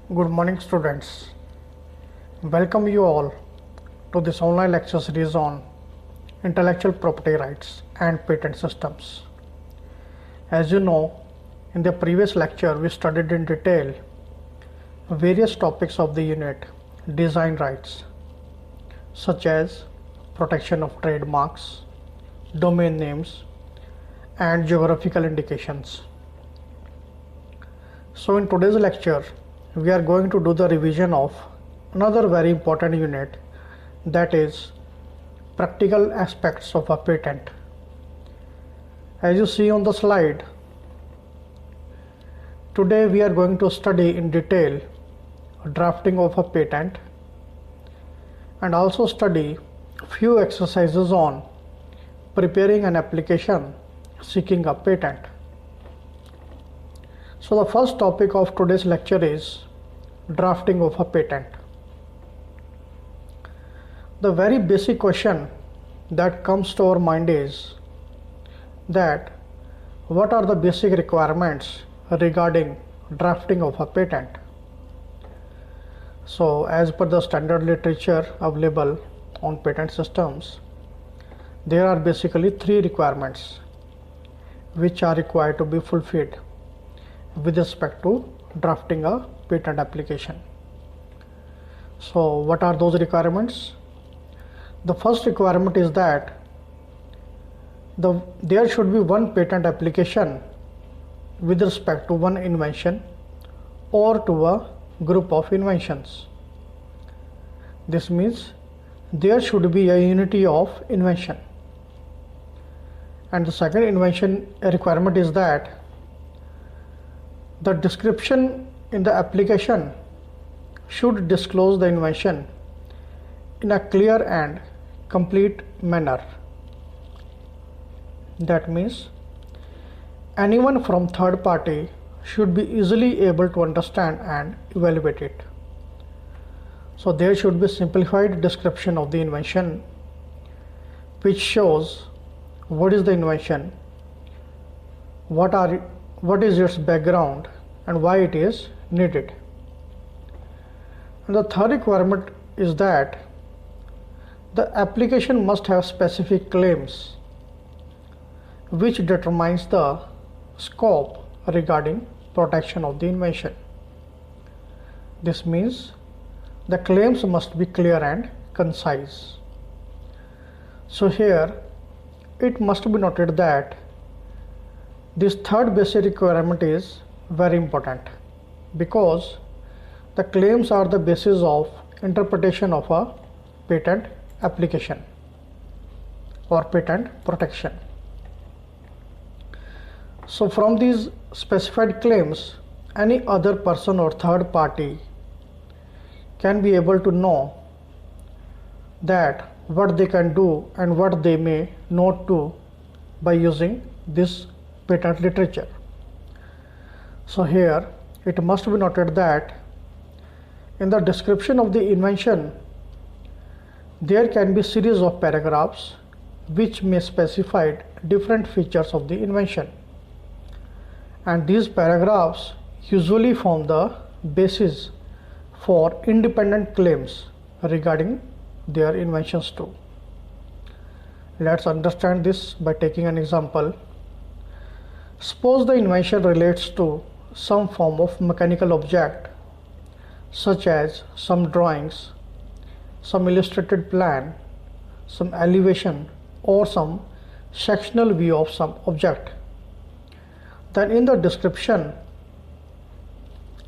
Good morning, students. Welcome you all to this online lecture series on intellectual property rights and patent systems. As you know, in the previous lecture we studied in detail various topics of the unit design rights, such as protection of trademarks, domain names, and geographical indications. So in today's lecture, we are going to do the revision of another very important unit, that is practical aspects of a patent. As you see on the slide, today we are going to study in detail drafting of a patent and also study few exercises on preparing an application seeking a patent. So the first topic of today's lecture is drafting of a patent. The very basic question that comes to our mind is that what are the basic requirements regarding drafting of a patent? So as per the standard literature available on patent systems, there are basically three requirements which are required to be fulfilled with respect to drafting a patent application. So what are those requirements? The first requirement is that there should be one patent application with respect to one invention or to a group of inventions. This means there should be a unity of invention. And the second invention requirement is that the description in the application should disclose the invention in a clear and complete manner. That means anyone from third party should be easily able to understand and evaluate it. So there should be simplified description of the invention which shows what is the invention, what is its background, and why it is needed. And the third requirement is that the application must have specific claims which determines the scope regarding protection of the invention. This means the claims must be clear and concise. So here it must be noted that this third basic requirement is very important because the claims are the basis of interpretation of a patent application or patent protection. So from these specified claims, any other person or third party can be able to know that what they can do and what they may not do by using this patent literature. So here it must be noted that in the description of the invention there can be series of paragraphs which may specify different features of the invention, and these paragraphs usually form the basis for independent claims regarding their inventions too. Let's understand this by taking an example. Suppose the invention relates to some form of mechanical object, such as some drawings, some illustrated plan, some elevation, or some sectional view of some object. Then in the description,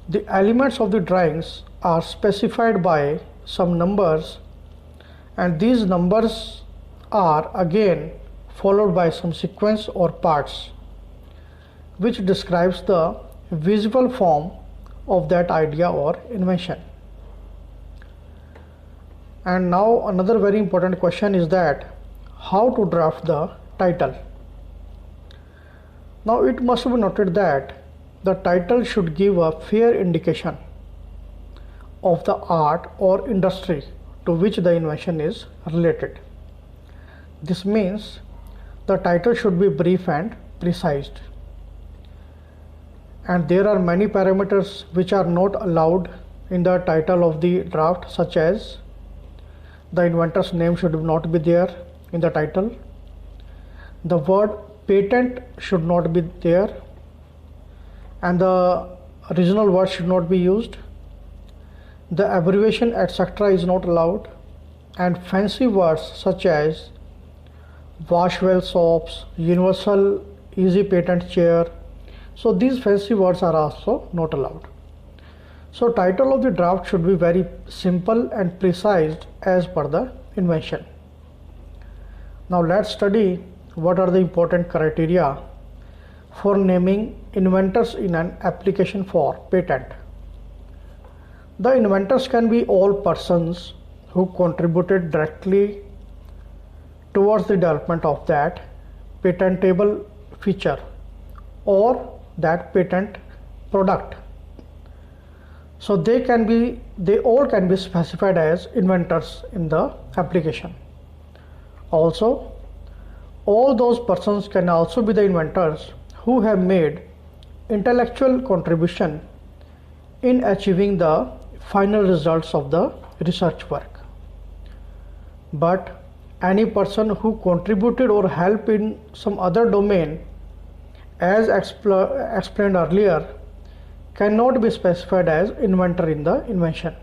the elements of the drawings are specified by some numbers, and these numbers are again followed by some sequence or parts which describes the visual form of that idea or invention. And now another very important question is that how to draft the title. Now it must be noted that the title should give a fair indication of the art or industry to which the invention is related. This means the title should be brief and precise. And there are many parameters which are not allowed in the title of the draft, such as the inventor's name should not be there in the title, the word patent should not be there, and the original word should not be used, the abbreviation etc. is not allowed, and fancy words such as Washwell soaps, universal easy patent chair, so these fancy words are also not allowed. So title of the draft should be very simple and precise as per the invention. Now let's study what are the important criteria for naming inventors in an application for patent. The inventors can be all persons who contributed directly towards the development of that patentable feature or that patent product. So they all can be specified as inventors in the application. Also, all those persons can also be the inventors who have made intellectual contribution in achieving the final results of the research work. But any person who contributed or helped in some other domain, as explained earlier, cannot be specified as inventor in the invention.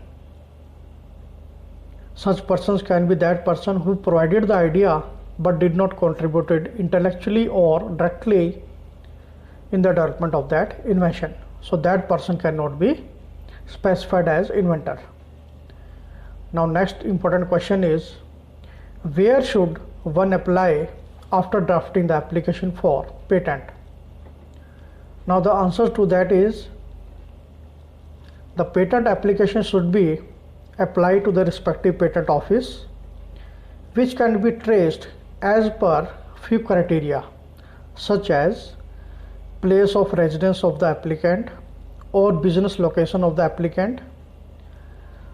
Such persons can be that person who provided the idea but did not contribute intellectually or directly in the development of that invention. So that person cannot be specified as inventor. Now next important question is, where should one apply after drafting the application for patent? Now the answer to that is, the patent application should be applied to the respective patent office, which can be traced as per few criteria such as place of residence of the applicant or business location of the applicant.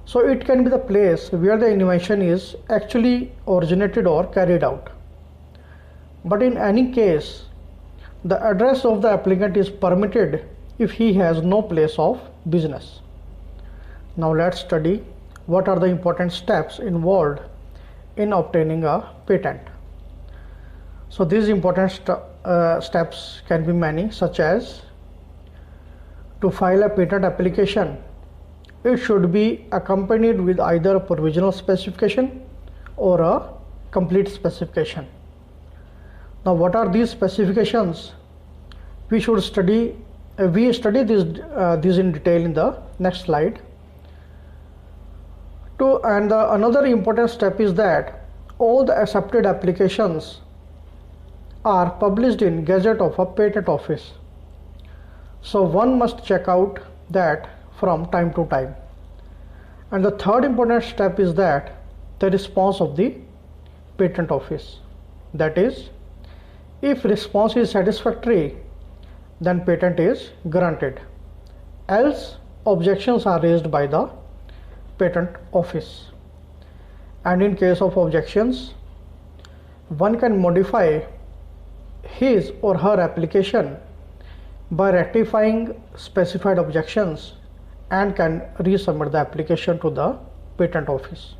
So it can be the place where the invention is actually originated or carried out. But in any case, the address of the applicant is permitted if he has no place of business. Now let's study what are the important steps involved in obtaining a patent. So these important steps can be many, such as to file a patent application, it should be accompanied with either a provisional specification or a complete specification. Now what are these specifications? We study these in detail in the next slide. Another important step is that all the accepted applications are published in Gazette of a Patent Office. So one must check out that from time to time. And the third important step is that the response of the Patent Office. That is, if response is satisfactory, then patent is granted. Else, objections are raised by the Patent Office. And in case of objections, one can modify his or her application by rectifying specified objections and can resubmit the application to the Patent Office.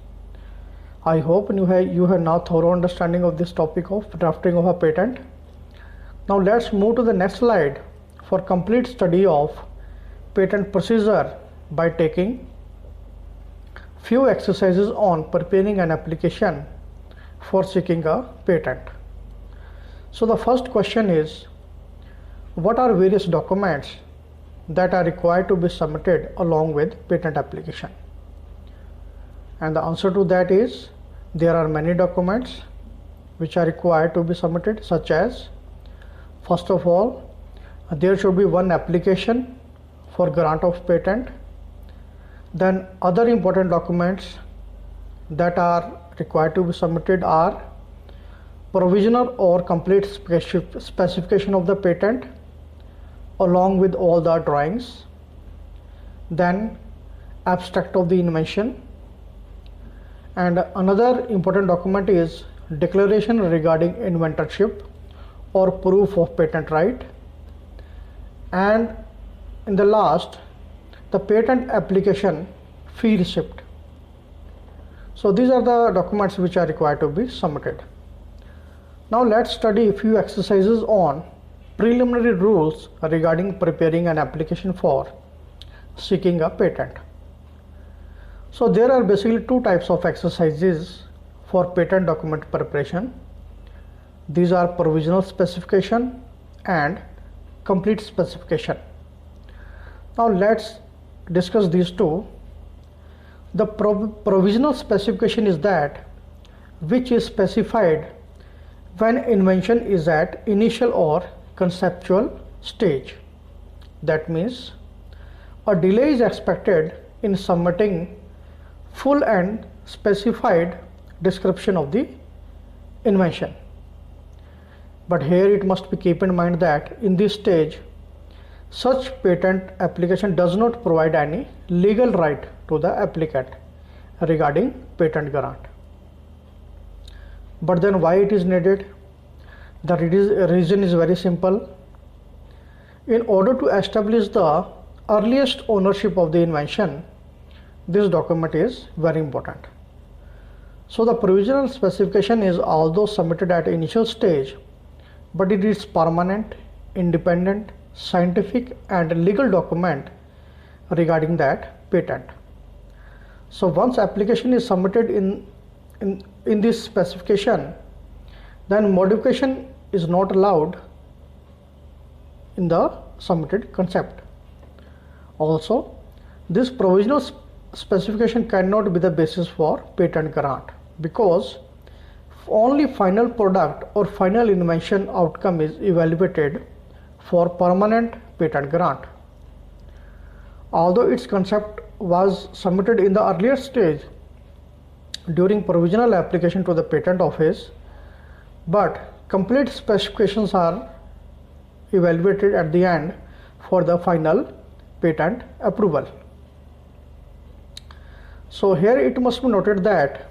I hope you have now thorough understanding of this topic of drafting of a patent. Now let's move to the next slide for complete study of patent procedure by taking few exercises on preparing an application for seeking a patent. So the first question is, what are various documents that are required to be submitted along with patent application? And the answer to that is, there are many documents which are required to be submitted, such as, first of all, there should be one application for grant of patent. Then other important documents that are required to be submitted are provisional or complete specification of the patent along with all the drawings, then abstract of the invention, and another important document is declaration regarding inventorship or proof of patent right, and in the last, the patent application fee receipt. So these are the documents which are required to be submitted. Now let's study a few exercises on preliminary rules regarding preparing an application for seeking a patent. So there are basically two types of exercises for patent document preparation. These are provisional specification and complete specification. Now let's discuss these two. The provisional specification is that which is specified when invention is at initial or conceptual stage. That means a delay is expected in submitting full and specified description of the invention. But here it must be keep in mind that in this stage such patent application does not provide any legal right to the applicant regarding patent grant. But then why it is needed? The reason is very simple. In order to establish the earliest ownership of the invention, this document is very important. So the provisional specification is although submitted at initial stage, but it is permanent, independent, scientific and legal document regarding that patent. So once application is submitted in this specification, then modification is not allowed in the submitted concept. Also, this provisional specification cannot be the basis for patent grant, because only final product or final invention outcome is evaluated for permanent patent grant. Although its concept was submitted in the earlier stage during provisional application to the patent office, but complete specifications are evaluated at the end for the final patent approval. So here it must be noted that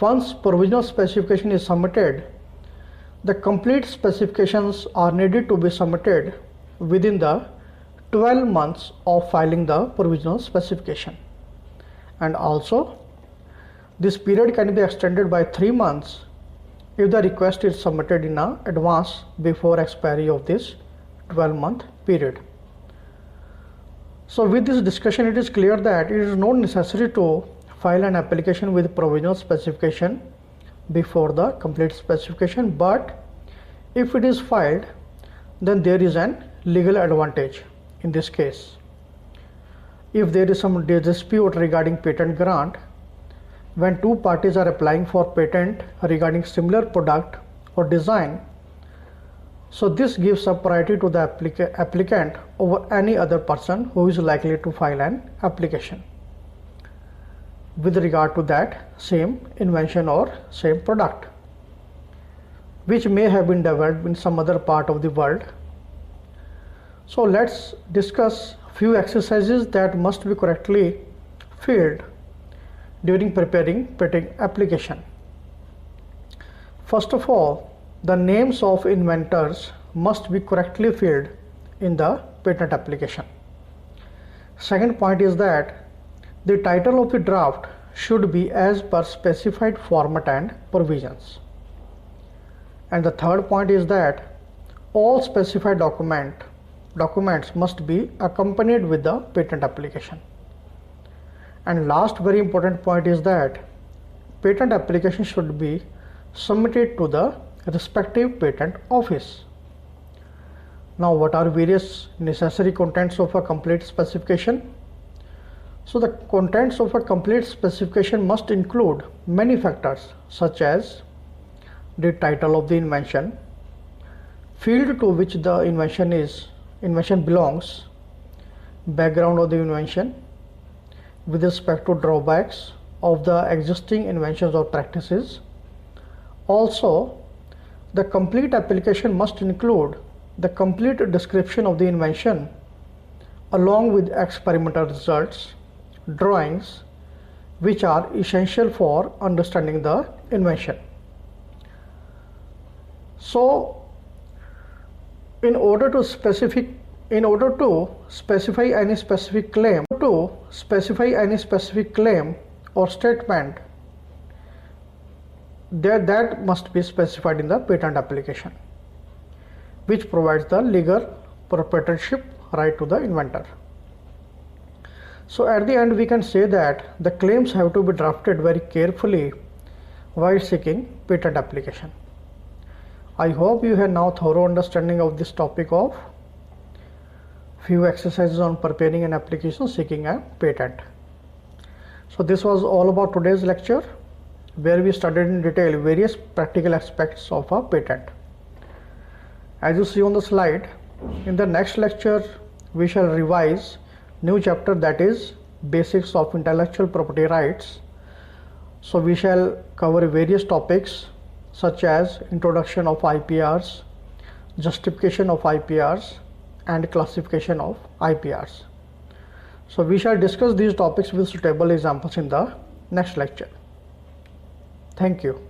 once provisional specification is submitted, the complete specifications are needed to be submitted within the 12 months of filing the provisional specification. And also this period can be extended by 3 months if the request is submitted in advance before expiry of this 12-month period. So with this discussion, it is clear that it is not necessary to file an application with provisional specification before the complete specification, but if it is filed, then there is an legal advantage in this case. If there is some dispute regarding patent grant, when two parties are applying for patent regarding similar product or design, so this gives a priority to the applicant over any other person who is likely to file an application with regard to that same invention or same product, which may have been developed in some other part of the world. So let's discuss few exercises that must be correctly filled during preparing patent application. First of all, the names of inventors must be correctly filled in the patent application. Second point is that the title of the draft should be as per specified format and provisions. And the third point is that all specified documents must be accompanied with the patent application. And last very important point is that patent application should be submitted to the respective patent office. Now, what are various necessary contents of a complete specification? So the contents of a complete specification must include many factors such as the title of the invention, field to which the invention belongs, background of the invention with respect to drawbacks of the existing inventions or practices. Also, the complete application must include the complete description of the invention along with experimental results, drawings, which are essential for understanding the invention. So in order to specify any specific claim, to specify any specific claim or statement that must be specified in the patent application, which provides the legal proprietorship right to the inventor. So at the end we can say that the claims have to be drafted very carefully while seeking patent application. I hope you have now thorough understanding of this topic of few exercises on preparing an application seeking a patent. So this was all about today's lecture, where we studied in detail various practical aspects of a patent. As you see on the slide, in the next lecture we shall revise new chapter, that is basics of intellectual property rights. So we shall cover various topics such as introduction of IPRs, justification of IPRs, and classification of IPRs. So we shall discuss these topics with suitable examples in the next lecture. Thank you.